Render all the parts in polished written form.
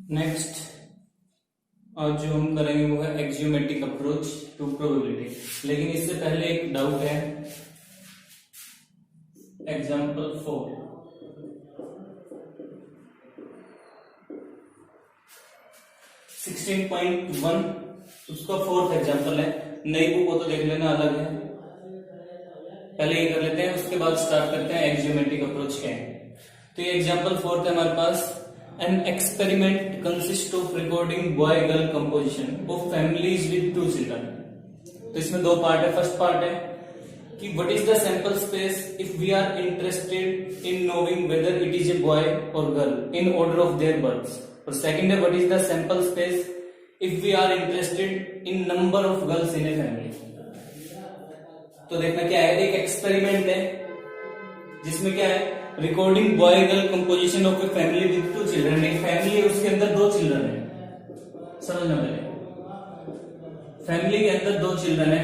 Next और जो हम करेंगे वो है एक्सियोमेट्रिक अप्रोच टू प्रोबेबिलिटी। लेकिन इससे पहले एक डाउट है। एग्जाम्पल 4, उसका फोर्थ एग्जाम्पल है। नई बुक हो तो देख लेना, अलग है। पहले ये कर लेते हैं, उसके बाद स्टार्ट करते हैं एक्सियोमेट्रिक अप्रोच क्या है। तो ये एग्जाम्पल 4 है हमारे पास। An experiment consist of recording boy girl composition of families with 2 children. तो इसमें 2 पार्ट है। फर्स्ट पार्ट है कि what is the sample space if we are interested in knowing whether it is a boy और girl in order of their births. और second है what is the sample space if we are interested in number of girls in a family. तो देखना क्या है, एक experiment है जिसमें क्या है, recording boy girl composition of a family with 2 children. एक फैमिली है, उसके अंदर 2 चिल्ड्रन है। समझना पहले, फैमिली के अंदर 2 चिल्ड्रन है।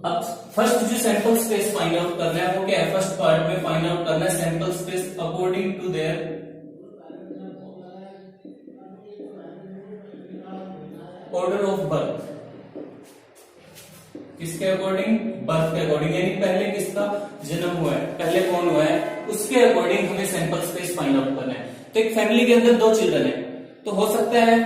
अब फर्स्ट जो सैंपल स्पेस फाइंड आउट करना है वो क्या है, फर्स्ट पार्ट में फाइंड आउट करना है sample space according to their order of birth. किसके अकॉर्डिंग? बर्थ के अकॉर्डिंग, यानी पहले किसका जन्म हुआ है, पहले कौन हुआ है, उसके अकॉर्डिंग हमें सैंपल स्पेस फाइंड आउट करना है। तो एक फैमिली के अंदर 2 चिल्ड्रन है, तो हो सकता है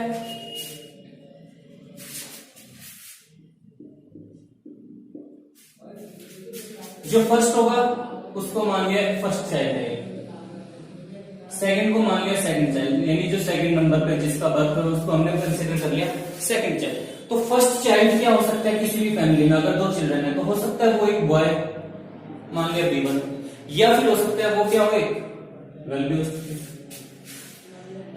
जो फर्स्ट होगा उसको मान लिया फर्स्ट चाइल्ड है, सेकंड को मान लिया सेकंड चाइल्ड, यानी जो सेकंड नंबर पे जिसका बर्थ है उसको हमने कंसीडर कर लिया सेकंड चाइल्ड। तो फर्स्ट चाइल्ड क्या हो सकता है किसी भी फैमिली में, अगर 2 चिल्ड्रन है तो हो सकता है वो एक बॉय मान लिया B1, या फिर हो सकता है वो क्या हो, गर्ल भी हो सकती है।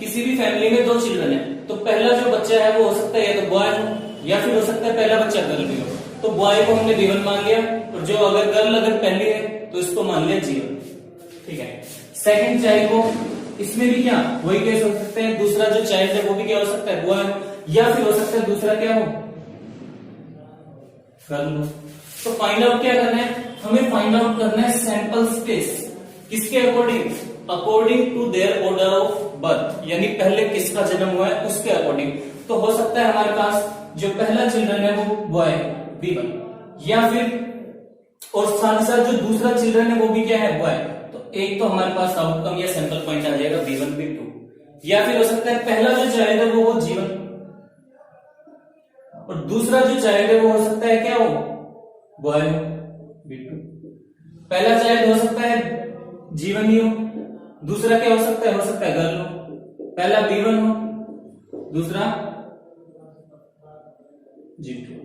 किसी भी फैमिली में 2 चिल्ड्रन है तो पहला जो बच्चा है वो हो सकता है या तो बॉय हो या फिर हो सकता है पहला बच्चा गर्ल भी हो। तो बॉय को हमने B1 मान लिया, और जो अगर गर्ल अगर पहली है तो इसको मान लिया G1। ठीक है, सेकंड चाइल्ड को, इसमें भी क्या वही केस हो सकते हैं, दूसरा जो चाइल्ड है वो भी क्या हो सकता है, बॉय, या फिर हो सकता है दूसरा क्या हो, गर्ल हो। तो फाइंड आउट क्या करना है, हमें फाइंड आउट करना है सैंपल स्पेस किसके according, according to their order of birth, यानी पहले किसका जन्म हुआ है उसके अकॉर्डिंग। तो हो सकता है हमारे पास जो पहला चिल्ड्रन है वो बॉय B1, या फिर और साथ ही साथ जो दूसरा चिल्ड्रन है वो भी क्या है, बॉय। तो एक तो हमारे पास आउटकम या सैंपल पॉइंट आ जाएगा B1 B2, या फिर हो सकता है पहला जो चाइल्ड है वो हो G1 और दूसरा जो चाइल्ड है वो हो सकता है क्या हो, बॉय हो B2। पहला चाइल्ड हो सकता है G1 ही हो, दूसरा क्या हो सकता है गर्ल हो। पहला B1 हो, दूसरा G2।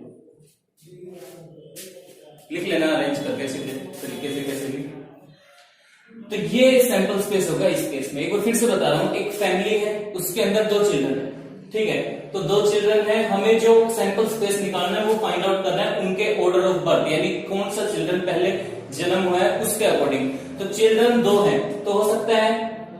लिख लेना अरेंज करके सीधे तरीके से कैसे भी। तो ये सैंपल स्पेस होगा इस केस में। एक बार फिर से बता रहा हूं, एक फैमिली है उसके अंदर 2 चिल्ड्रन है, ठीक है। तो 2 चिल्ड्रन है, हमें जो सैंपल स्पेस निकालना है वो फाइंड आउट करना है उनके ऑर्डर ऑफ बर्थ, यानी कौन सा चिल्ड्रन पहले जन्म हुआ है उसके अकॉर्डिंग। तो चिल्ड्रन 2 है, तो हो सकता है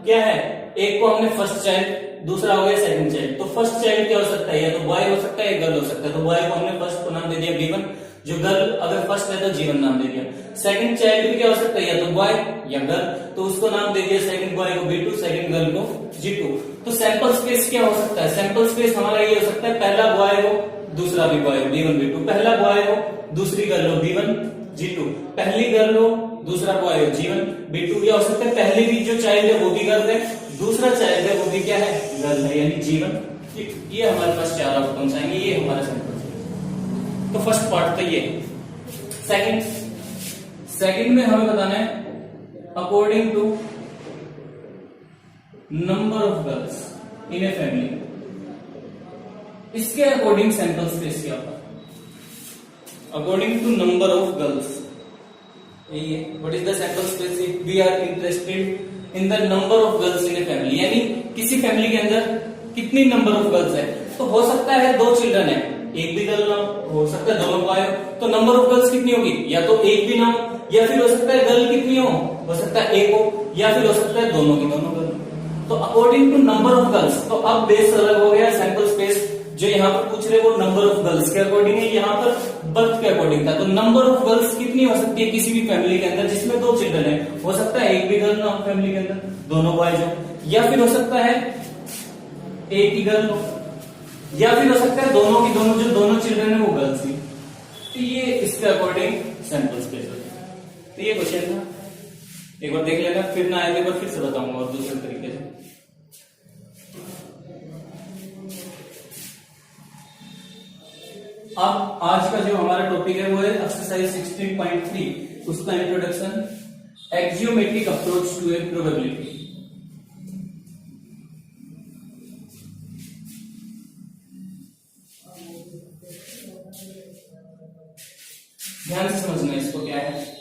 क्या है, एक को हमने फर्स्ट चाइल्ड, दूसरा हो गया सेकंड चाइल्ड। तो फर्स्ट चाइल्ड क्या हो सकता है, या तो बॉय हो सकता है या गर्ल हो सकता है। तो बॉय को हमने फर्स्ट को नाम दे दिया B1, जो गर्ल अगर फर्स्ट है तो G1 नाम दे दिया। सेकंड चाइल्ड भी क्या हो सकता है, या तो बॉय या गर्ल, तो उसको नाम दे दिया सेकंड बॉय को B2, सेकंड गर्ल को G2। तो सैंपल स्पेस क्या हो सकता है, सैंपल स्पेस हमारा ये हो सकता है पहला बॉय हो दूसरा भी बॉय हो B1 B2, पहला बॉय हो दूसरी गर्ल हो B1 G2, पहली गर्ल हो दूसरा बॉय हो G1 B2, या हो सकता है पहली भी जो चाइल्ड है वो भी गर्ल है, दूसरा चाइल्ड है वो भी क्या है, गर्ल है, यानी G1। ये हमारे पास 4 आउटकम्स आएंगे, ये हमारा सैंपल। तो फर्स्ट पार्ट तो ये। सेकंड में हमें बताना है according to number of girls in a family, इसके अकॉर्डिंग सैंपल स्पेस क्या होगा, according to number of girls. What is the sample space if we are interested in the number of girls in a family, यानी किसी family के अंदर कितनी number of girls है। तो हो सकता है 2 चिल्ड्रन है, एक भी गर्ल ना हो सकता है दोनों बॉय, तो नंबर ऑफ गर्ल्स कितनी होगी, या तो एक भी ना हो, या फिर हो सकता है गर्ल कितनी हो सकता है एक हो, या फिर हो सकता है दोनों की दोनों गर्ल। तो according to number of girls, तो अब बेस अलग हो गया, सैंपल स्पेस जो यहाँ पर पूछ रहे वो नंबर ऑफ गर्ल्स के अकॉर्डिंग है, यहाँ पर बर्थ के अकॉर्डिंग था। तो नंबर ऑफ गर्ल्स कितनी हो सकती है किसी भी फैमिली के अंदर जिसमें 2 चिल्ड्रन है, हो सकता है एक भी गर्ल ना हो फैमिली के अंदर, दोनों बॉयज हो, या फिर हो सकता है एक ही गर्ल हो, या फिर हो सकता है दोनों की दोनों, जो दोनों चिल्ड्रन है वो गर्ल्स ही। तो ये इसके अकॉर्डिंग सैंपल स्पेस होता है। तो ये क्वेश्चन था, एक बार देख लेना, फिर ना आए एक बार फिर से बताऊंगा और दूसरे तरीके से। अब आज का जो हमारा टॉपिक है वो है एक्सरसाइज 16.3, उसका introduction, axiomatic approach to a probability. ध्यान से समझना इसको क्या है।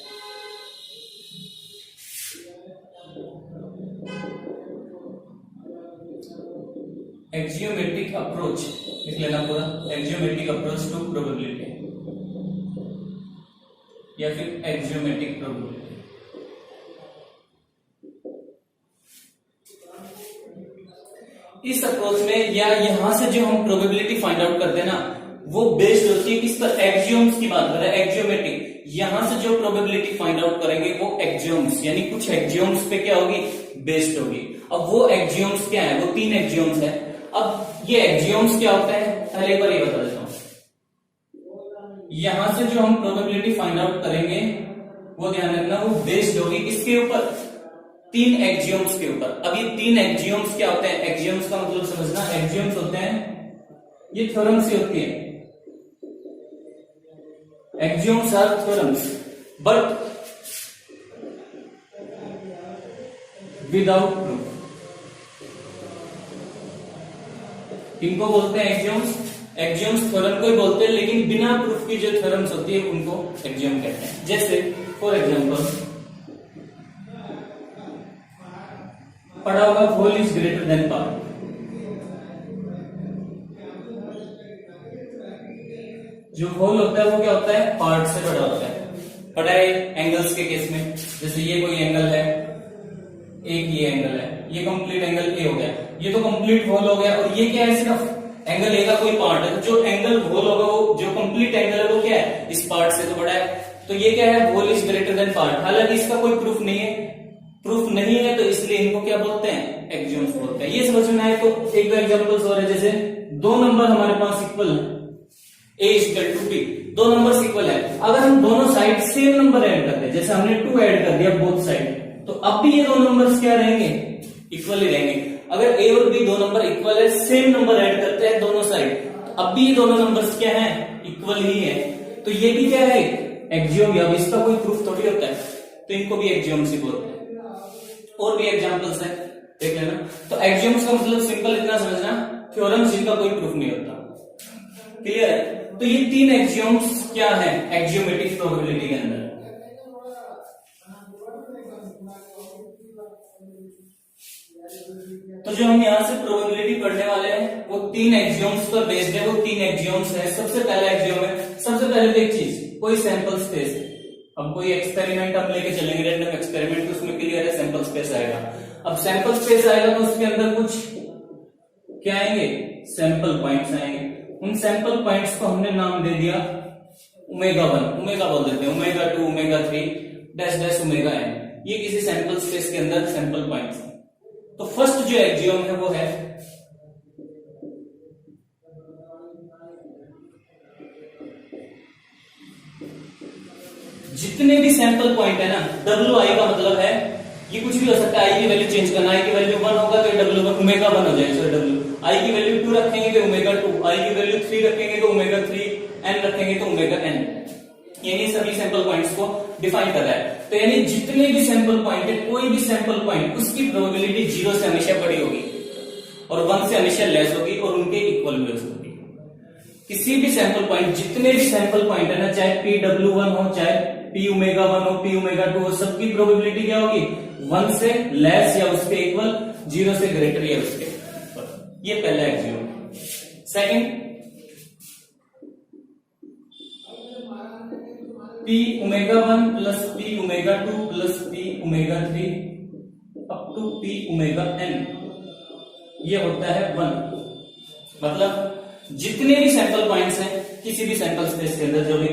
एक्जियोमेट्रिक अप्रोच लिख लेना पूरा, एक्जियोमेट्रिक अप्रोच टू प्रोबेबिलिटी या फिर एक्जियोमेट्रिक प्रोबेबिलिटी। इस अप्रोच में या यहां से जो हम प्रोबेबिलिटी फाइंड आउट करते हैं ना, वो बेस्ड होती है किस पर, एक्जियोम्स की बात कर रहे हैं, एक्जियोमेट्रिक। यहां से जो प्रोबेबिलिटी फाइंड आउट करेंगे वो एक्जियोम्स, यानी कुछ एक्जियोम्स पे क्या होगी, बेस्ड होगी। अब वो एक्जियोम्स क्या है, वो 3 एक्जियोम्स है। अब ये एक्जियोम्स क्या होता है, पहले एक बार ये बता देता हूं। यहां से जो हम प्रोबेबिलिटी फाइंड आउट करेंगे वो ध्यान रखना, वो बेस्ड होगी किसके ऊपर, 3 एक्जियोम्स के ऊपर। अब ये 3 एक्जियोम्स क्या होते हैं, एक्जियोम्स का मतलब समझना, एक्जियोम्स होते हैं ये थ्योरम्स ही होती है, axioms are theorems but without proof. इनको बोलते हैं एक्जियोम्स, एक्जियोम्स थ्योरम को ही बोलते हैं, लेकिन बिना प्रूफ की जो थ्योरम्स होती है उनको एक्जियोम कहते हैं। जैसे फॉर एग्जांपल पढ़ा होगा whole is greater than part. जो होल होता है वो क्या होता है, पार्ट से बड़ा होता है। पढ़ा है एंगल्स के केस में, जैसे ये कोई एंगल है, एक ये एंगल है, ये कंप्लीट एंगल ए हो गया, ये तो कंप्लीट होल हो गया, और ये क्या है, सिर्फ एंगल ए का कोई पार्ट है। जो एंगल होल होगा वो जो कंप्लीट एंगल है वो क्या है, इस पार्ट से तो बड़ा है। तो ये क्या है, whole is greater than part. हालांकि इसका कोई प्रूफ नहीं है, प्रूफ नहीं है तो इसलिए इनको क्या बोलते हैं, एक्जियोम्स बोलते हैं। ये समझ में आए तो एक दो एग्जांपल्स और है, जैसे 2 नंबर हमारे पास इक्वल है, a equal to b, 2 number equal है। अगर हम दोनों साइड सेम नंबर ऐड करते हैं, जैसे हमने 2 ऐड कर दिया बोथ साइड, तो अब भी ये 2 नंबर्स क्या रहेंगे, इक्वल ही रहेंगे। अगर a और b 2 नंबर इक्वल है, सेम नंबर ऐड करते हैं दोनों साइड, तो अब भी ये दोनों नंबर्स क्या हैं, इक्वल ही है। तो ये भी क्या है, एक्जियोम। या इसका कोई प्रूफ थोड़ी होता है, तो इनको भी एक्जियोम्स ही बोलते हैं। और भी एग्जांपल्स है, देख लेना। तो एक्जियोम्स का मतलब सिंपल इतना समझना, थ्योरम्स जिनका कोई प्रूफ नहीं होता। क्लियर है। तो ये 3 एक्जियोम्स क्या है एक्जियोमेट्रिक प्रोबेबिलिटी के अंदर। तो जो हम यहां से प्रोबेबिलिटी पढ़ने वाले हैं वो 3 एक्जियोम्स पर बेस्ड है। वो 3 एक्जियोम्स है। सबसे पहला एक्जियोम है, सबसे पहले तो एक चीज, कोई सैंपल स्पेस है। अब कोई एक्सपेरिमेंट हम लेके चलेंगे, रैंडम एक्सपेरिमेंट, तो उसमें क्लियर है सैंपल स्पेस आएगा। अब सैंपल स्पेस आएगा तो उसके अंदर कुछ क्या आएंगे, सैंपल पॉइंट्स आएंगे। उन सैंपल पॉइंट्स को हमने नाम दे दिया ओमेगा 1, ओमेगा बोल देते हैं, omega 2, omega 3 dash dash omega n। ये किसी सैंपल स्पेस के अंदर सैंपल पॉइंट्स हैं। तो फर्स्ट जो एक्जियोम है वो है जितने भी सैंपल पॉइंट है ना, WI का मतलब है ये कुछ भी हो सकता है। आई की वैल्यू चेंज करना, आई की वैल्यू 1 होगा तो W1 ओमेगा 1 हो जाएगा, सॉरी W। आई की वैल्यू 2 रखेंगे तो ओमेगा 2, आई की वैल्यू 3 रखेंगे तो ओमेगा 3, n रखेंगे तो ओमेगा n। यानी सभी सैंपल पॉइंट्स को डिफाइन कर रहा है। तो यानी जितने भी सैंपल पॉइंट है, कोई भी सैंपल पॉइंट, उसकी प्रोबेबिलिटी 0 से हमेशा बड़ी होगी और 1 से हमेशा लेस होगी और उनके इक्वल भी हो सकती है। किसी भी सैंपल पॉइंट, जितने भी सैंपल पॉइंट है ना, चाहे PW1 हो, चाहे P ओमेगा 1 हो, P ओमेगा 2 हो, सबकी प्रोबेबिलिटी क्या होगी, 1 से लेस या उसके इक्वल, 0 से ग्रेटर या उसके इक्वल। ये पहला axiom. Second, P omega 1 plus P omega 2 plus P omega 3 up to P omega n, ये होता है 1। मतलब जितने भी सैंपल पॉइंट्स हैं किसी भी सैंपल स्पेस के अंदर, जो भी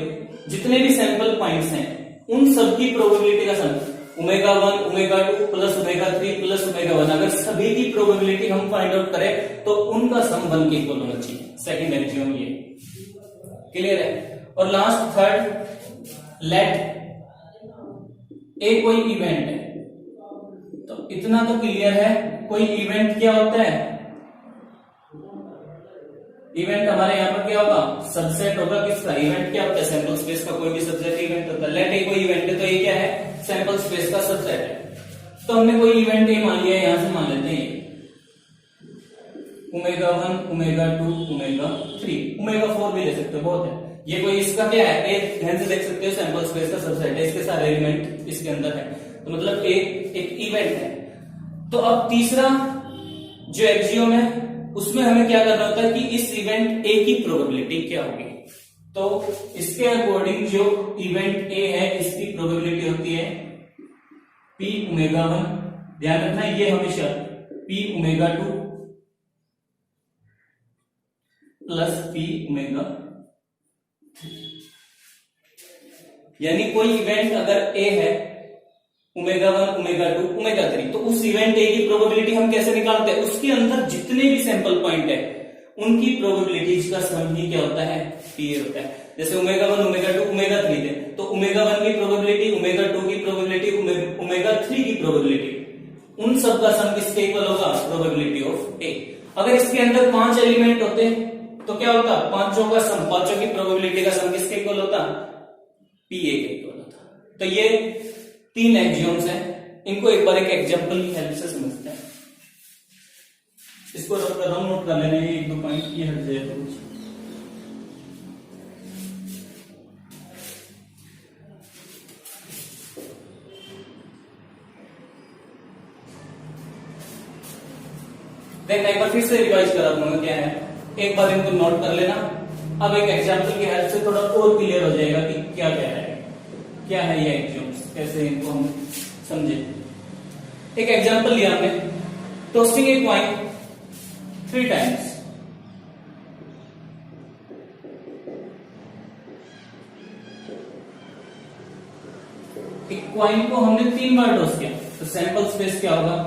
जितने भी सैंपल पॉइंट्स हैं, उन सब की प्रोबेबिलिटी का sum omega 1 omega 2 plus omega 3 plus omega 1, अगर सभी की प्रोबेबिलिटी हम फाइंड आउट करें तो उनका सम 1 के इक्वल होना चाहिए। सेकंड एक्सियोम ये क्लियर है। और लास्ट थर्ड, लेट ए कोई इवेंट है, तो इतना तो क्लियर है, कोई इवेंट क्या होता है, इवेंट हमारे यहां पर क्या होगा, सबसेट होगा किसका, इवेंट क्या होता है, सैंपल स्पेस का कोई भी सबसेट इवेंट होता है। लेट ए कोई इवेंट है तो ये क्या है, सैंपल स्पेस का सबसेट है। तो हमने कोई इवेंट ए मान लिया, यहां से मान लेते हैं ओमेगा 1 ओमेगा 2 ओमेगा 3, ओमेगा 4 भी ले सकते हो, बहुत है। ये कोई इसका क्या है, एक ध्यान से देख सकते हो सैंपल स्पेस का सबसेट है, इसके सारे एलिमेंट इसके अंदर है, तो मतलब एक इवेंट है। तो अब तीसरा जो एक्सियोम है उसमें हमें क्या करना होता है कि इस इवेंट ए की प्रोबेबिलिटी क्या होगी। तो इसके अकॉर्डिंग जो इवेंट ए है इसकी प्रोबेबिलिटी होती है पी ओमेगा 1, ध्यान रखना ये हमेशा P omega 2 plus P omega 3, यानी कोई इवेंट अगर ए है ओमेगा 1 ओमेगा 2 ओमेगा 3, तो उस इवेंट ए की प्रोबेबिलिटी हम कैसे निकालते हैं, उसके अंदर जितने भी सैंपल पॉइंट है उनकी प्रोबेबिलिटीज का सम ही क्या होता है, पी होता है। जैसे ओमेगा 1 ओमेगा 2 ओमेगा 3 थे, तो ओमेगा 1 की प्रोबेबिलिटी, ओमेगा 2 की प्रोबेबिलिटी, ओमेगा 3 की प्रोबेबिलिटी, उन सब का सम किसके इक्वल होगा, प्रोबेबिलिटी ऑफ ए। अगर इसके अंदर 5 एलिमेंट होते तो क्या होता, पांचों का सम, पांचों की प्रोबेबिलिटी का सम किसके इक्वल होता, पी ए के इक्वल होता। तो ये 3 एक्सियोम्स हैं, इनको एक बार एक एग्जांपल की हेल्प से समझते हैं। इसको नोट कर रहा हूं, नोट कर लेना, ये 1-2 पॉइंट ये हट जाए तो कुछ। देखना एक बार फिर से रिवाइज करा दूंगा क्या है, एक बार इनको नोट कर लेना। अब एक एग्जांपल की हेल्प से थोड़ा और क्लियर हो जाएगा कि क्या कह रहा है, क्या है ये एक्सियोम्स, कैसे इनको हम समझे। एक एग्जांपल लिया हमने, टॉसिंग ए कॉइन 3 टाइम्स, एक कॉइन को हमने 3 बार टॉस किया, तो सैंपल स्पेस क्या होगा,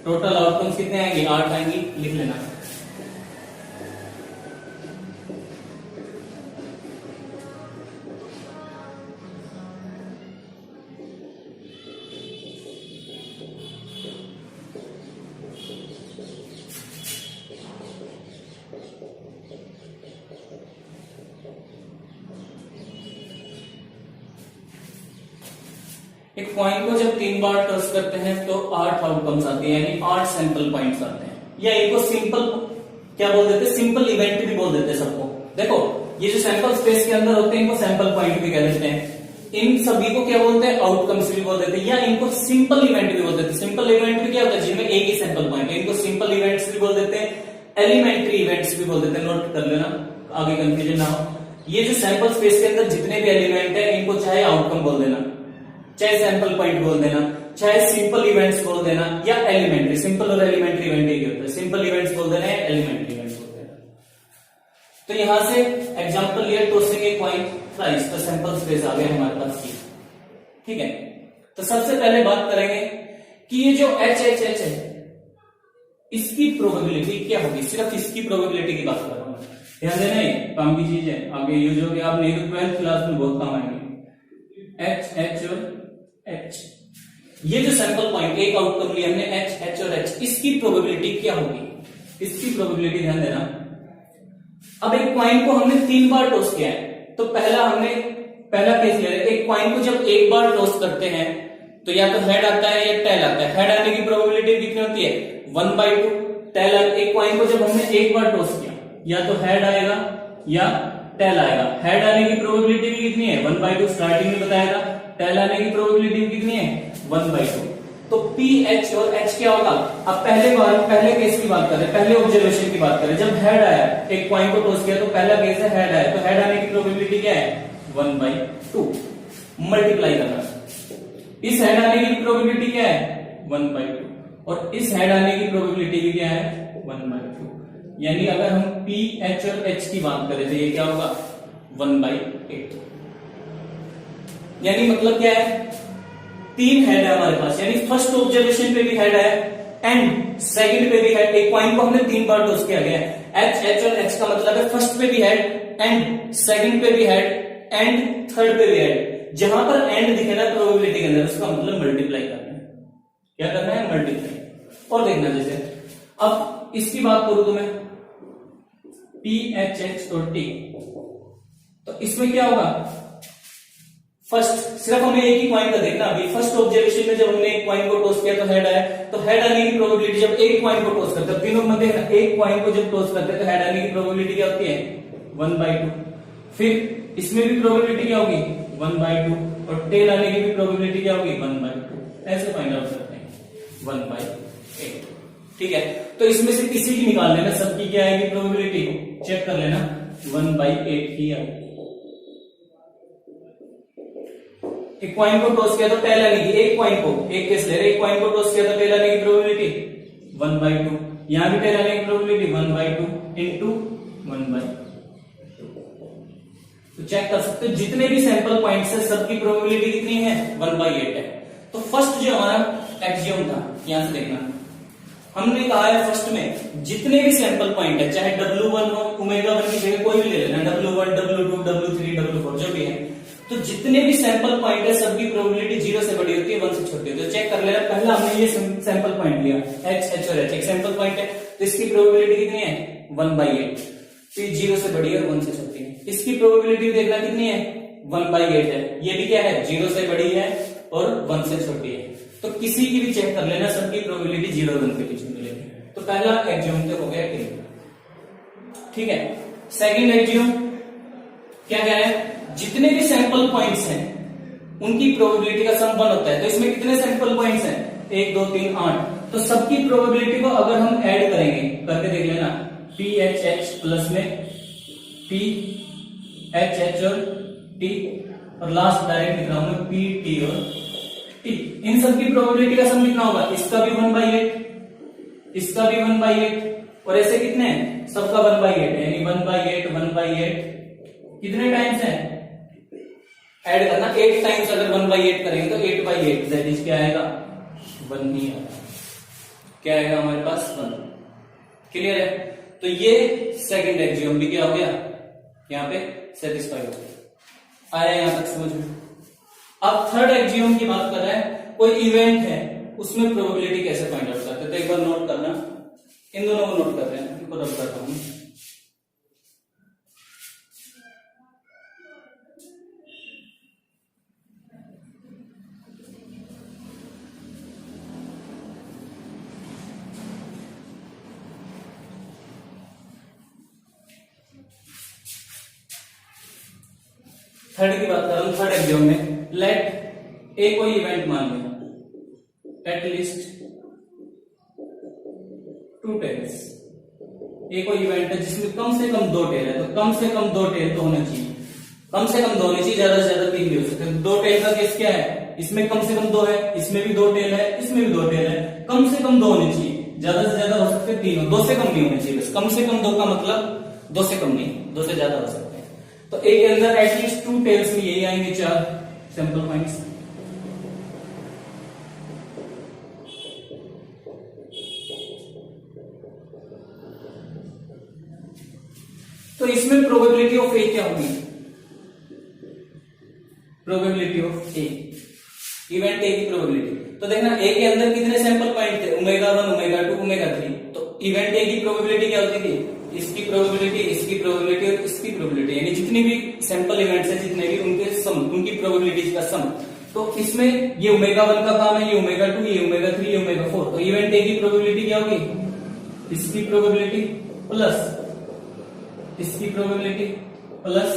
टोटल आउटकम्स कितने आएंगे, 8 आएंगी, लिख लेना। एक कॉइन को जब 3 बार टॉस करते हैं तो 8 आउटकम्स आते हैं, यानी 8 सैंपल पॉइंट्स आते हैं, या इनको सिंपल क्या बोल देते हैं, सिंपल इवेंट भी बोल देते हैं सबको। देखो ये जो सैंपल स्पेस के अंदर होते हैं इनको सैंपल पॉइंट भी कह देते हैं, इन सभी को क्या बोलते हैं, आउटकम्स भी बोल देते हैं, या इनको सिंपल इवेंट भी बोल देते हैं। सिंपल इवेंट भी क्या होता है, जिनमें एक ही सैंपल पॉइंट है, इनको सिंपल इवेंट्स भी बोल देते हैं, एलिमेंट्री इवेंट्स भी बोल देते हैं। नोट कर लेना, आगे कंफ्यूजन ना हो। ये जो सैंपल स्पेस के अंदर जितने भी एलिमेंट है इनको चाहे आउटकम बोल देना, चाहे सैंपल पॉइंट बोल देना, चाहे सिंपल इवेंट्स बोल देना, या एलिमेंट्री, सिंपल और एलिमेंट्री इवेंट एक ही होता है, सिंपल इवेंट्स बोल देना है, एलिमेंट्री इवेंट्स बोल देना। तो यहां से एग्जांपल लिया, टॉसिंग ए कॉइन थ्राइस, तो सैंपल स्पेस आ गया हमारे पास की, ठीक है। तो सबसे पहले बात करेंगे कि ये जो एच एच एच है इसकी प्रोबेबिलिटी क्या होगी, सिर्फ इसकी प्रोबेबिलिटी की बात कर रहा हूं, ध्यान देना, ये काम की चीज है, आगे यूज होगी, आप नहीं तो 12th क्लास में बहुत काम आएंगे। एच एच और एच, ये जो सैंपल पॉइंट एक आउटकम लिया हमने एच एच और एच, इसकी प्रोबेबिलिटी क्या होगी, इसकी प्रोबेबिलिटी ध्यान देना। अब एक कॉइन को हमने 3 बार टॉस किया है, तो पहला केस ले रहे, एक कॉइन को जब एक बार टॉस करते हैं तो या तो हेड आता है या टेल आता है। हेड आने की प्रोबेबिलिटी कितनी होती है, 1/2। टेल, एक कॉइन को जब हमने एक बार टॉस किया या तो हेड आएगा या टेल आएगा। हेड आने की प्रोबेबिलिटी भी कितनी है, 1/2, स्टार्टिंग में बताया था। टेल आने की प्रोबेबिलिटी कितनी है, 1/2। तो पी एच और एच क्या होगा, अब पहले केस की बात करें, पहले ऑब्जर्वेशन की बात करें, जब हेड आया, एक कॉइन को टॉस किया तो पहला केस है हेड आया, तो हेड आने की प्रोबेबिलिटी क्या है, 1/2, मल्टीप्लाई करना। इस हेड आने की प्रोबेबिलिटी क्या है, 1/2, और इस हेड आने की प्रोबेबिलिटी भी क्या है, 1/2। यानी अगर हम पी एच और एच की बात करें तो ये क्या होगा, 1/8। यानी मतलब क्या है, 3 हेड है हमारे पास, यानी फर्स्ट ऑब्जर्वेशन पे भी हेड है एंड सेकंड पे भी हेड। एक पॉइंट को हमने 3 बार टॉस किया गया है। एच एच और एच का मतलब है फर्स्ट पे भी हेड एंड सेकंड पे भी हेड एंड थर्ड पे भी हेड। जहां पर एंड दिखे ना प्रोबेबिलिटी के अंदर, उसका मतलब मल्टीप्लाई करना है। क्या करना है? मल्टीप्लाई। और देखना जैसे अब इसकी बात करूं तो मैं पी एच एच और टी, तो इसमें क्या होगा? फर्स्ट सिर्फ हमें एक ही पॉइंट का देखना। अभी फर्स्ट ऑब्जर्वेशन में जब हमने एक पॉइंट को टॉस किया तो हेड आया, तो हेड आने की प्रोबेबिलिटी जब एक पॉइंट को टॉस करते हैं, तीनों में देखना एक पॉइंट को जब टॉस करते हैं तो हेड आने की प्रोबेबिलिटी क्या होती है? 1/2। फिर इसमें भी प्रोबेबिलिटी क्या होगी? 1/2। और टेल आने की भी प्रोबेबिलिटी क्या होगी? 1/2। ऐसे फाइंड आउट करते हैं 1/8। ठीक है, तो इसमें से किसी की निकाल लेना, सबकी क्या आएगी प्रोबेबिलिटी, चेक कर लेना, 1/8 की आएगी। एक पॉइंट को टॉस किया तो टेल आने की, एक पॉइंट को, एक केस ले रहे, एक पॉइंट को टॉस किया तो टेल आने की प्रोबेबिलिटी 1/2। यहां भी टेल आने की प्रोबेबिलिटी 1/2 इंटू 1/2। तो चेक कर सकते हो जितने भी सैंपल पॉइंट्स है सबकी प्रोबेबिलिटी कितनी है? 1/8 है। तो फर्स्ट जो हमारा एक्सियम था, यहां से देखना, हमने कहा है फर्स्ट में जितने भी सैंपल पॉइंट है, चाहे W1 हो, ओमेगा 1 की जगह कोई भी ले लेना, W1, W2, W3, W4 जो भी है, तो जितने भी सैंपल पॉइंट है सबकी प्रोबेबिलिटी 0 से बड़ी होती है, 1 से छोटी होती है। तो चेक कर लेना, पहला हमने ये सैंपल पॉइंट लिया H, H और H, एक सैंपल पॉइंट है, तो इसकी प्रोबेबिलिटी कितनी है? 1/8। फिर 0 से बड़ी है और 1 से छोटी है। इसकी प्रोबेबिलिटी देखना कितनी है? 1/8 है। ये भी क्या है? 0 से बड़ी है और 1 से छोटी है। तो किसी की भी चेक कर लेना, सबकी प्रोबेबिलिटी 0 और 1 के बीच में मिलेगी। तो पहला एक्सियम तो हो गया क्लियर। ठीक है, सेकंड एक्सियम क्या कह रहा है? जितने भी सैंपल पॉइंट्स हैं उनकी प्रोबेबिलिटी का सम 1 होता है। तो इसमें कितने सैंपल पॉइंट्स हैं? 1 2 3 8। तो सबकी प्रोबेबिलिटी को अगर हम ऐड करेंगे, करके देख लेना, पी एच एच प्लस में पी एच एच और टी, और लास्ट डायरेक्ट लिख रहा हूं मैं पी टी और टी। इन सबकी प्रोबेबिलिटी का सम कितना होगा? इसका भी 1/8, इसका भी 1/8, और ऐसे कितने हैं? सबका 1/8 है, यानी 1/8 1/8 कितने टाइम्स है? ऐड करना 8 टाइम्स। अगर 1/8 करेंगे तो 8/8 दैट इज क्या आएगा? 1 ही आएगा। क्या आएगा हमारे पास? 1। क्लियर है? तो ये सेकंड एक्सियम भी क्या हो गया? यहां पे सेटिस्फाई हो गया। आया यहां तक समझ में? अब थर्ड एक्सियम की बात कर रहा है, कोई इवेंट है उसमें प्रोबेबिलिटी कैसे फाइंड आउट करते हैं। तो एक बार नोट करना, इन दोनों को नोट कर रहे हैं, इनको रब करता हूं। थर्ड की बात कर रहा हूं, थर्ड एक्सियम में लेट ए कोई इवेंट मान लिया, एटलीस्ट 2 टेल्स। ए कोई इवेंट है जिसमें कम से कम 2 टेल है, तो कम से कम 2 टेल तो होना चाहिए, कम से कम 2 होने चाहिए, ज्यादा से ज्यादा 3 भी हो सकते हैं। 2 टेल का केस क्या है? इसमें कम से कम 2 है, इसमें भी 2 टेल है, इसमें भी 2 टेल है। कम से कम 2 होने चाहिए, ज्यादा से ज्यादा हो सकते हैं 3, 2 से कम नहीं होने चाहिए। बस कम से कम 2 का मतलब 2 से कम नहीं, 2 से ज्यादा हो सकते हैं। तो ए के अंदर एटलीस्ट 2 टेल्स में यही आएंगे 4 सैंपल पॉइंट्स। तो इसमें प्रोबेबिलिटी ऑफ ए क्या होगी? Probability of A, event A की प्रोबेबिलिटी। तो देखना ए के अंदर कितने सैंपल पॉइंट थे? Omega 1 omega 2 omega 3। तो इवेंट ए की प्रोबेबिलिटी क्या होती थी? इसकी प्रोबेबिलिटी, इसकी प्रोबेबिलिटी और इसकी प्रोबेबिलिटी, यानी जितने भी सैंपल इवेंट्स हैं, जितने भी उनके सम, उनकी प्रोबेबिलिटीज का सम। तो इसमें ये ओमेगा 1 का काम है, ये ओमेगा 2, ये ओमेगा 3, ये ओमेगा 4। तो इवेंट ए की प्रोबेबिलिटी क्या होगी? इसकी प्रोबेबिलिटी प्लस इसकी प्रोबेबिलिटी प्लस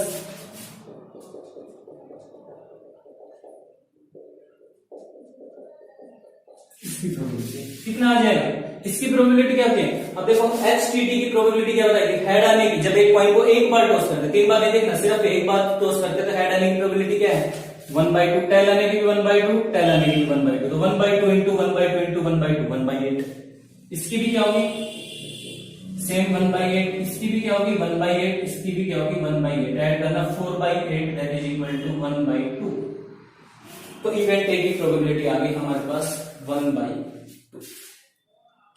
इसकी प्रोबेबिलिटी। कितना आ जाएगा? इसकी प्रोबेबिलिटी क्या होती है? अब देखो HTT की प्रोबेबिलिटी क्या बताएगी? हेड आने की, जब एक पॉइंट को एक बार टॉस करते, 3 बार नहीं देखना, सिर्फ एक बार टॉस करते तो हेड आने की प्रोबेबिलिटी क्या है? 1/2। टेल आने की भी 1/2, टेल आने की भी 1/2। तो 1/2 इंटू 1/2 इंटू 1/2 1/8। इसकी भी क्या होगी? सेम 1/8। इसकी भी क्या होगी? 1/8। इसकी भी क्या होगी? 1/8। ऐड करना 4/8 दैट इज इक्वल टू 1/2। तो इवेंट ए की प्रोबेबिलिटी आ गई हमारे पास 1/2।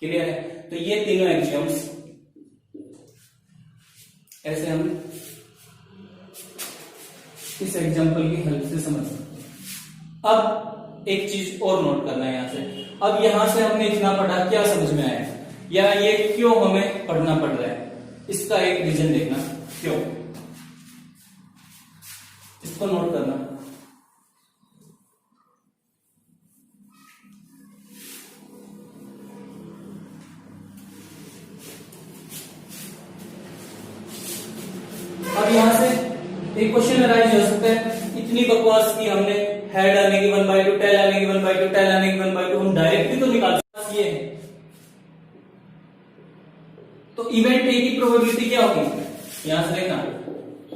क्लियर है? तो ये तीनों एक्सियम्स ऐसे हम इस एग्जांपल की हेल्प से समझ सकते हैं। अब एक चीज और नोट करना है यहां से। अब यहां से हमने इतना पढ़ा, क्या समझ में आया या ये क्यों हमें पढ़ना पड़ रहा है, इसका एक रीजन देखना क्यों, इसको नोट करना। अब यहां से एक क्वेश्चन अराइज हो सकता है, इतनी बकवास की हमने, हेड आने की 1/2, टेल आने की 1/2, टेल आने की 1/2, हम डायरेक्ट भी तो निकाल सकते। ये है तो इवेंट ए की प्रोबेबिलिटी क्या होगी, यहां से देखना,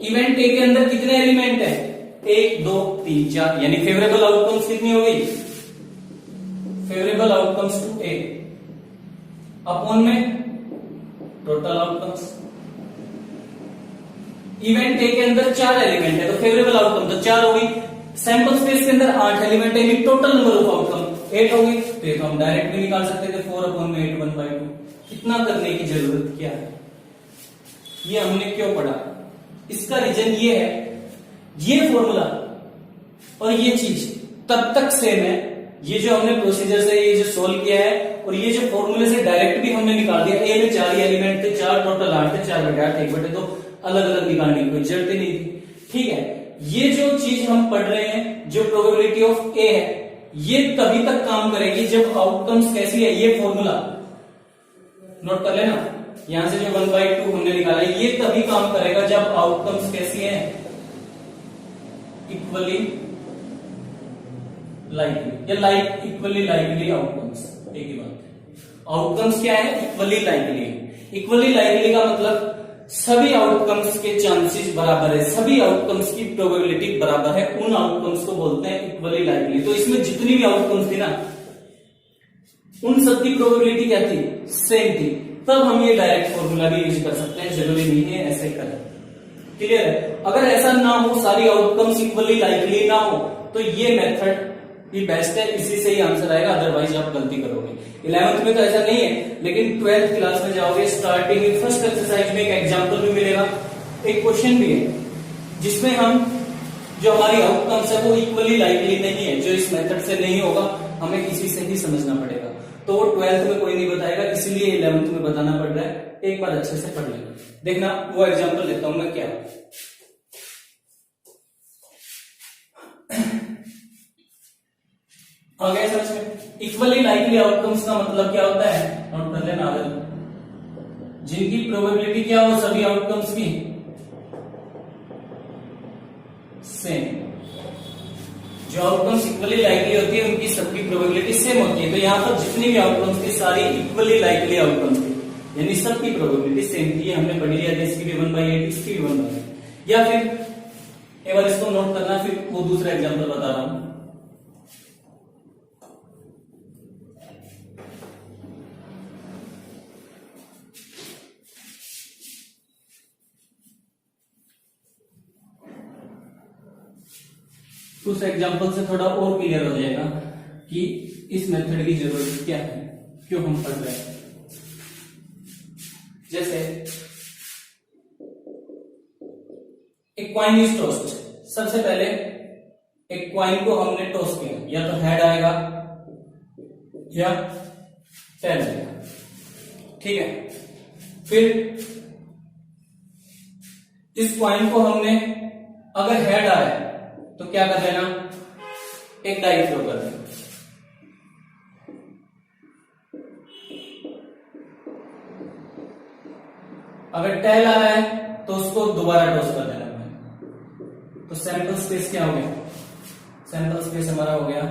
इवेंट ए के अंदर कितने एलिमेंट है, 1 2 3 4, यानी फेवरेबल आउटकम्स कितनी हो गई, favourable outcomes to A upon में टोटल आउटकम्स। इवेंट ए के अंदर 4 एलिमेंट है तो फेवरेबल आउटकम तो 4 होगी, सैंपल स्पेस के अंदर 8 एलिमेंट है, टोटल नंबर ऑफ आउटकम 8 होगी। तो ये तो हम डायरेक्ट भी निकाल सकते थे 4/8 1/2। इतना करने की जरूरत क्या है, ये हमने क्यों पढ़ा, इसका रीजन ये है, ये फॉर्मूला और ये चीज तब तक सेम है, ये जो हमने प्रोसीजर से ये जो सोल्व किया है और ये जो फॉर्मूले से डायरेक्ट भी हमने निकाल दिया। ए में 4 एलिमेंट थे, 4 टोटल 8 थे, 4/8 1/2 तो अलग अलग निकालने की कोई जरूरत ही नहीं थी। ठीक है, ये जो चीज हम पढ़ रहे हैं, जो प्रोबेबिलिटी ऑफ ए है, ये तभी तक काम करेगी जब आउटकम्स कैसी है, ये फॉर्मूला नोट कर लेना। यहां से जो 1/2 हमने निकाला है, ये तभी काम करेगा जब आउटकम्स कैसी है, इक्वली लाइकली या इक्वली लाइकली आउटकम्स। एक ही बात है, आउटकम्स क्या है, इक्वली लाइकली। इक्वली लाइकली का मतलब सभी आउटकम्स के चांसेस बराबर है, सभी आउटकम्स की प्रोबेबिलिटी बराबर है, उन आउटकम्स को बोलते हैं इक्वली लाइकली। तो इसमें जितनी भी आउटकम्स थी ना, उन सबकी प्रोबेबिलिटी क्या थी, सेम थी। तब हम ये डायरेक्ट फॉर्मूला भी यूज कर सकते हैं, जरूरी नहीं है ऐसे करें। क्लियर है? अगर ऐसा ना हो, सारी आउटकम्स इक्वली लाइकली ना हो, तो ये मेथड भी बेस्ट है, इसी से ही आंसर आएगा, अदरवाइज आप गलती करोगे। 11th में तो ऐसा नहीं है, लेकिन 12th क्लास में जाओगे, स्टार्टिंग में फर्स्ट एक्सरसाइज में एक एग्जांपल भी मिलेगा, एक क्वेश्चन भी है, जिसमें हम जो हमारी आउटकम्स है वो इक्वली लाइकली नहीं है, जो इस मेथड से नहीं होगा, हमें इसी से ही समझना पड़ेगा। तो वो 12th में कोई नहीं बताएगा, इसीलिए 11th में बताना पड़ रहा है। एक बार अच्छे से पढ़ लेना। देखना वो एग्जांपल देता हूं मैं, क्या आ गया समझ में। इक्वली लाइकली आउटकम्स का मतलब क्या होता है, नोट कर लेना आगे, जिनकी प्रोबेबिलिटी क्या हो सभी आउटकम्स की सेम। जो आउटकम्स इक्वली लाइकली होती है उनकी सबकी प्रोबेबिलिटी सेम होती है। तो यहां पर जितनी भी आउटकम्स थी सारी इक्वली लाइकली आउटकम्स थी, यानी सबकी प्रोबेबिलिटी सेम थी। हमने पढ़ लिया था, इसकी भी 1/8, इसकी भी 1/8। या फिर एक बार इसको नोट करना, फिर वो दूसरा एग्जांपल बता रहा हूं। उस एग्जांपल से थोड़ा और क्लियर हो जाएगा कि इस मेथड की जरूरत क्या है, क्यों हम पढ़ रहे हैं। जैसे एक कॉइन इज टॉस्ड, सबसे पहले एक कॉइन को हमने टॉस किया, या तो हेड आएगा या टेल आएगा। ठीक है, फिर इस कॉइन को हमने, अगर हेड आया तो क्या कर देना, एक डाई थ्रो कर देना। अगर टेल आ रहा है तो उसको दोबारा टॉस कर देना। तो सैंपल स्पेस क्या हो गया, सैंपल स्पेस हमारा हो गया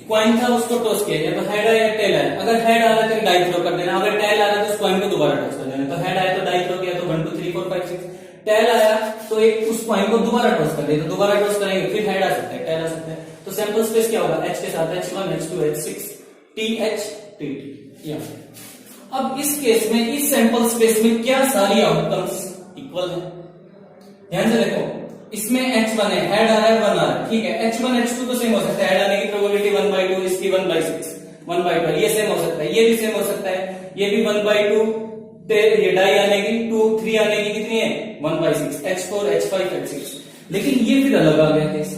कॉइन था, उसको टॉस किया जाए, तो हेड आया या टेल आया। अगर हेड आ रहा है तो डाई थ्रो कर देना, अगर टेल आ रहा है तो उस कॉइन को दोबारा टॉस कर देना। तो हेड आया तो डाई थ्रो किया, तो 1 2 3 4 5 6, टेल आया तो एक उस पॉइंट को दोबारा टॉस कर देते, दोबारा टॉस करेंगे फिर हेड आ सकता है, टेल आ सकता है। तो सैंपल स्पेस क्या होगा, h के साथ h1 h2 h6 th tt। अब इस केस में इस सैंपल स्पेस में क्या सारी आउटकम्स इक्वल है? ध्यान से देखो, इसमें h1 है, हेड आ रहा है 1 आ रहा है, ठीक है। h1 h2 तो सेम हो सकता है, हेड आने की प्रोबेबिलिटी 1/2, इसकी 1/6 1/12, ये सेम हो सकता है, ये भी सेम हो सकता है, ये भी 1/2, ये डाई आने की 2 3 आने की कितनी है 1/6, h4 h5 h6। लेकिन ये फिर अलग आ गया केस,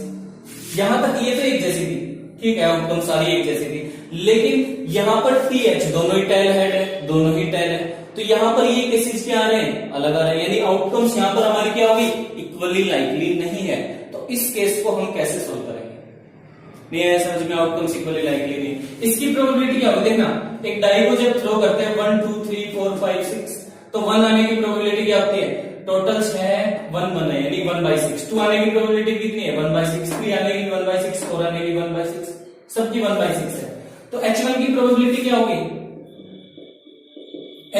यहां तक ये तो एक जैसी थी, ठीक है, आउटकम सारी एक जैसी थी, लेकिन यहां पर th दोनों ही टेल हेड है, दोनों ही टेल है, तो यहां पर ये केसेस क्या आ रहे हैं, अलग आ रहे हैं, यानी आउटकम्स यहां पर हमारी क्या होगी, इक्वली लाइकली नहीं है। तो इस केस को हम कैसे सोल्व करेंगे? नहीं है समझ में, आउटकम्स इक्वली लाइकली नहीं। इसकी प्रोबेबिलिटी क्या होगी, देखना, एक डाई को जब थ्रो करते हैं 1 2 3 4 5 6, तो 1 आने की प्रोबेबिलिटी क्या होती है, टोटल 6 है 1 1 है, यानी 1/6। 2 आने की प्रोबेबिलिटी कितनी है 1/6, 3 आने की 1/6, 4 आने की 1/6, सबकी 1/6 है। तो h1 की प्रोबेबिलिटी क्या होगी,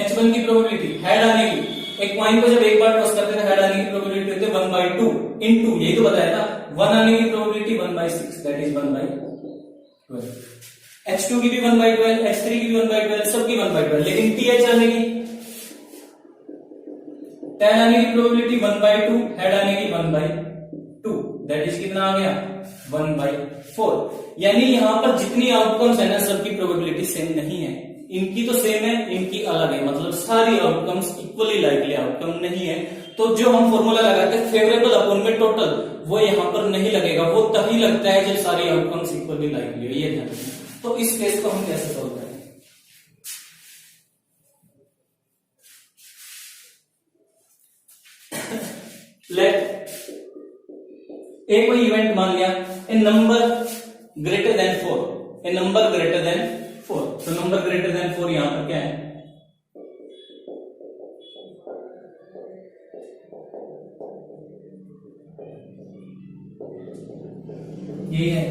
h1 की प्रोबेबिलिटी हेड आने की, एक पॉइंट को जब एक बार टॉस करते हैं हेड आने की प्रोबेबिलिटी होती है 1/2 इनटू, यही तो बताया था, 1 आने की प्रोबेबिलिटी 1/6, दैट इज 1/12। h2 की भी 1/12, h3 की भी 1/12, सबकी 1/12, लेकिन th आने की, टेल आने की प्रोबेबिलिटी 1/2, हेड आने की 1/2, दैट इज कितना आ गया 1/4। यानी यहां पर जितनी आउटकम्स है ना, सबकी प्रोबेबिलिटी सेम नहीं है, इनकी तो सेम है, इनकी अलग है, मतलब सारी आउटकम्स इक्वली लाइकली आउटकम नहीं है। तो जो हम फॉर्मूला लगाते हैं फेवरेबल अपॉन में टोटल, वो यहां पर नहीं लगेगा, वो तभी लगता है जब सारी आउटकम्स इक्वली लाइकली हो, ये ध्यान रखना। तो इस केस को हम कैसे सोल्व करेंगे? लेट एक कोई इवेंट मान लिया, ए नंबर ग्रेटर देन 4, ए नंबर ग्रेटर देन 4, तो नंबर ग्रेटर देन 4 यहां पर क्या है, ये है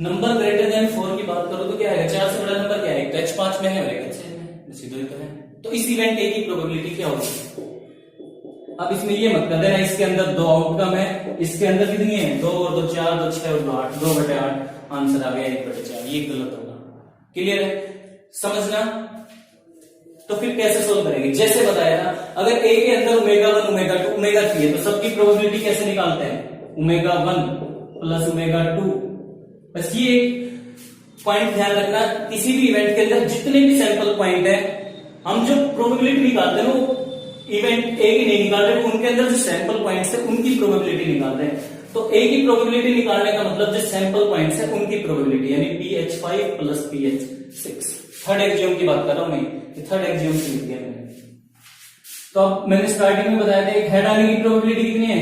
नंबर ग्रेटर देन 4 की बात करो तो क्या है, 4 से बड़ा नंबर क्या है, तो h5 में है और एक h6 में, सीधे ही तो है। तो इस इवेंट ए की प्रोबेबिलिटी क्या होगी? अब इसमें ये मत कर देना इसके अंदर 2 आउटकम है, इसके अंदर कितनी है 2 और 2 4, 2 6 और 2 8, 2/8 आंसर आ गया 1/4, ये गलत होगा। क्लियर है, समझना। तो फिर कैसे सोल्व करेंगे, जैसे बताया था, अगर ए के अंदर ω1 ω2 ω3 है, तो सबकी प्रोबेबिलिटी कैसे निकालते हैं, ω1 प्लस ω2। बस ये पॉइंट ध्यान रखना, किसी भी इवेंट के अंदर जितने भी सैंपल पॉइंट है, हम जो प्रोबेबिलिटी निकालते हैं वो इवेंट ए की नहीं निकाल रहे, उनके अंदर जो सैंपल पॉइंट्स है उनकी प्रोबेबिलिटी निकाल रहे हैं। तो ए की प्रोबेबिलिटी निकालने का मतलब जो सैंपल पॉइंट्स है उनकी प्रोबेबिलिटी, यानी pH5 plus pH6। Third axiom की बात कर रहा हूं मैं, थर्ड एक्सियोम से लिख दिया मैंने। तो अब मैंने स्टार्टिंग में बताया था, एक हेड आने की प्रोबेबिलिटी कितनी है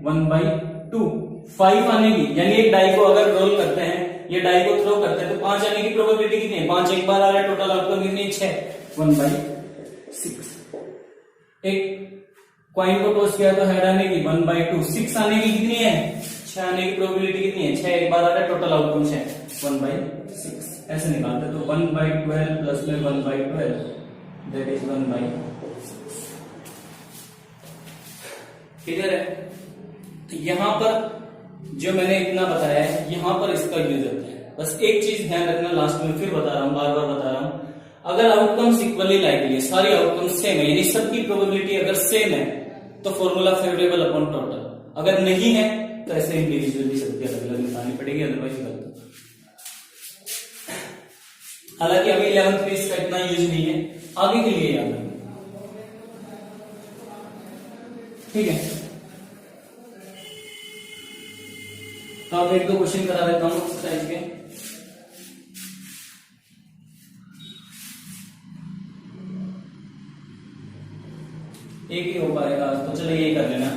1/2, 5 आने की, यानी एक डाई को अगर रोल करते हैं, ये डाई को थ्रो करते हैं, तो 5 आने की प्रोबेबिलिटी कितनी है, 5 एक बार आ रहा है, टोटल आउटकम कितनी है 6, 1/6। एक कॉइन को टॉस किया तो हेड आने की 1/2, 6 आने की कितनी है 6 आने की प्रोबेबिलिटी कितनी है 6, एक बार आ रहा है, टोटल आउटकम 6, 1/6। ऐसे निकालते तो 1/12 प्लस में 1/12, दैट इज 1/6। क्लियर है? तो यहां पर जो मैंने इतना बताया है, यहां पर इसका यूज होता है। बस एक चीज ध्यान रखना, लास्ट में फिर बता रहा हूं, बार बार बता रहा हूं, अगर आउटकम्स इक्वली लाइकली है, सारी आउटकम्स सेम है, यानी सबकी प्रोबेबिलिटी अगर सेम है, तो फॉर्मूला फेवरेबल अपॉन टोटल। अगर नहीं है तो ऐसे इंडिविजुअली सबकी अलग अलग निकालनी पड़ेगी, अदरवाइज गलत। हालांकि अभी 11th में इसका इतना यूज नहीं है, आगे के लिए याद रखना, ठीक है। तो अब 1-2 क्वेश्चन करा देता हूं एक्सरसाइज के। एक ही हो पाएगा तो चलो ये कर लेना।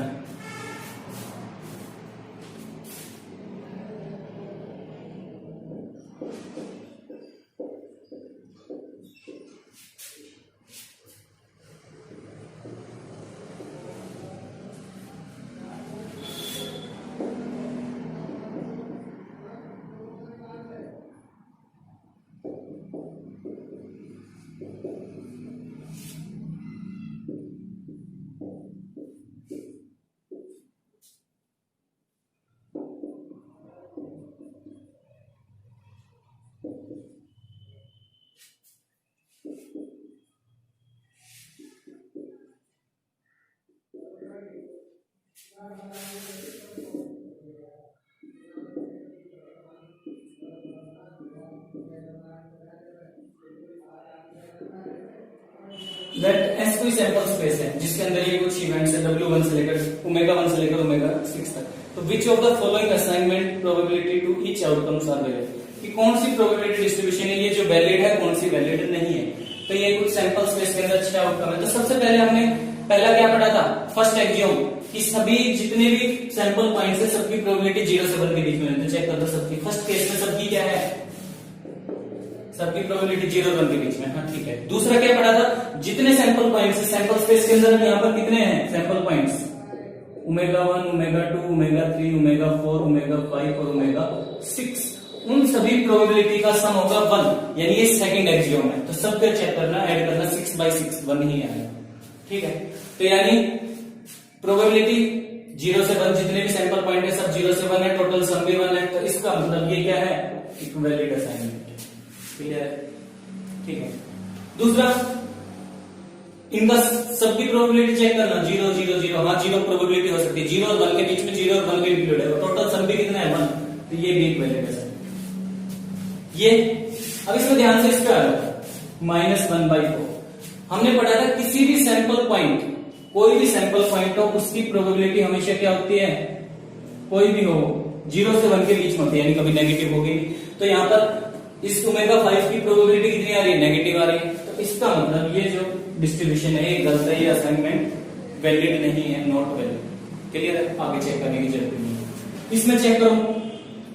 लेट एस कोई सैंपल स्पेस है जिसके अंदर ये कुछ इवेंट्स है W1 से लेकर ω1 से लेकर ω6 तक। तो which of the following assignment probability to each outcomes are valid, कि कौन सी प्रोबेबिलिटी डिस्ट्रीब्यूशन है ये जो वैलिड है, कौन सी वैलिड नहीं है। तो ये कुछ सैंपल स्पेस के अंदर 6 आउटकम है। तो सबसे पहले हमने पहला क्या पढ़ा था, फर्स्ट एक्सियोम, कि सभी जितने भी सैंपल पॉइंट्स है सबकी प्रोबेबिलिटी 0 से 1 के बीच में है। तो चेक कर दो सबकी, फर्स्ट केस में सबकी क्या है, सबकी प्रोबेबिलिटी 0 और 1 के बीच में। हाँ ठीक है। दूसरा क्या पढ़ा था, जितने सैंपल पॉइंट्स है सैंपल स्पेस के अंदर यहाँ पर कितने हैं सैंपल पॉइंट्स, ω1 ω2 ω3 ω4 ω5 और ω6, उन सभी प्रोबेबिलिटी का सम होगा 1, यानी ये सेकंड एक्सियोम है। तो सब क्या चेक करना, ऐड करना, 6/6 1 ही आएगा। ठीक है। तो यानी प्रोबेबिलिटी 0 से 1 जितने भी सैंपल पॉइंट है सब 0 से 1 है, टोटल सम भी 1 है। तो इसका मतलब ये क्या है, एक वैलिड असाइनमेंट। क्लियर है। ठीक है। दूसरा, इनका सबकी प्रोबेबिलिटी चेक करना, 0 0 0, हाँ 0 प्रोबेबिलिटी हो सकती है, 0 और 1 के बीच में 0 और 1 भी इंक्लूड है, टोटल सम भी कितना है 1। तो ये भी एक वैलिड असाइनमेंट। ये अब इसमें ध्यान से इसका -1/4 हमने पढ़ा था, किसी भी सैंपल पॉइंट, कोई भी सैंपल पॉइंट हो उसकी प्रोबेबिलिटी हमेशा क्या होती है, कोई भी हो 0 से 1 के बीच में होती है, यानी कभी नेगेटिव होगी। तो यहाँ पर इस ω5 की प्रोबेबिलिटी कितनी आ रही है, नेगेटिव आ रही है। तो इसका मतलब ये जो डिस्ट्रीब्यूशन है ये गलत है, ये असाइनमेंट वैलिड नहीं है, नॉट वैलिड। क्लियर है, आगे चेक करने की जरूरत नहीं है। इसमें चेक करो,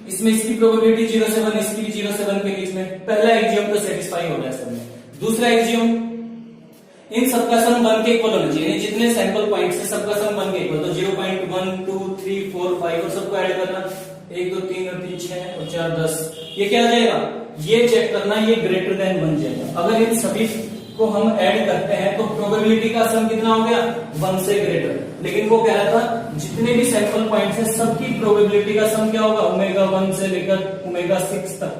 इसमें इसकी प्रोबेबिलिटी 0 से 1, इसकी भी 0 से 1 के बीच में। पहला एक्सियोम तो सेटिस्फाई हो रहा है सब में। दूसरा एक्सियोम, इन सबका सम 1 के इक्वल होना चाहिए, जितने सैंपल पॉइंट्स है सबका सम 1 के इक्वल। तो 0.1 2 3 4 5 और सबको ऐड करना, 1 2 3 और 3 6 और 4 10, ये क्या आ जाएगा, ये चेक करना, ये ग्रेटर देन बन जाएगा। अगर इन सभी को हम ऐड करते हैं तो प्रोबेबिलिटी का सम कितना हो गया, 1 से ग्रेटर। लेकिन वो कह रहा था जितने भी सैंपल पॉइंट्स हैं सबकी प्रोबेबिलिटी का सम क्या होगा, ω1 से लेकर ω6 तक,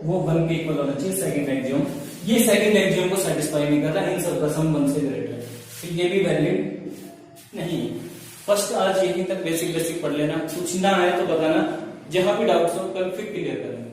वो 1 के इक्वल होना चाहिए सेकंड एक्सियोम। ये सेकंड एक्सियोम को सेटिस्फाई नहीं कर रहा, इन सबका सम 1 से ग्रेटर है, तो ये भी वैलिड नहीं है। फर्स्ट आज यहीं तक बेसिक पढ़ लेना, पूछना है तो बताना, जहां भी डाउट्स हो कल फिर क्लियर करेंगे।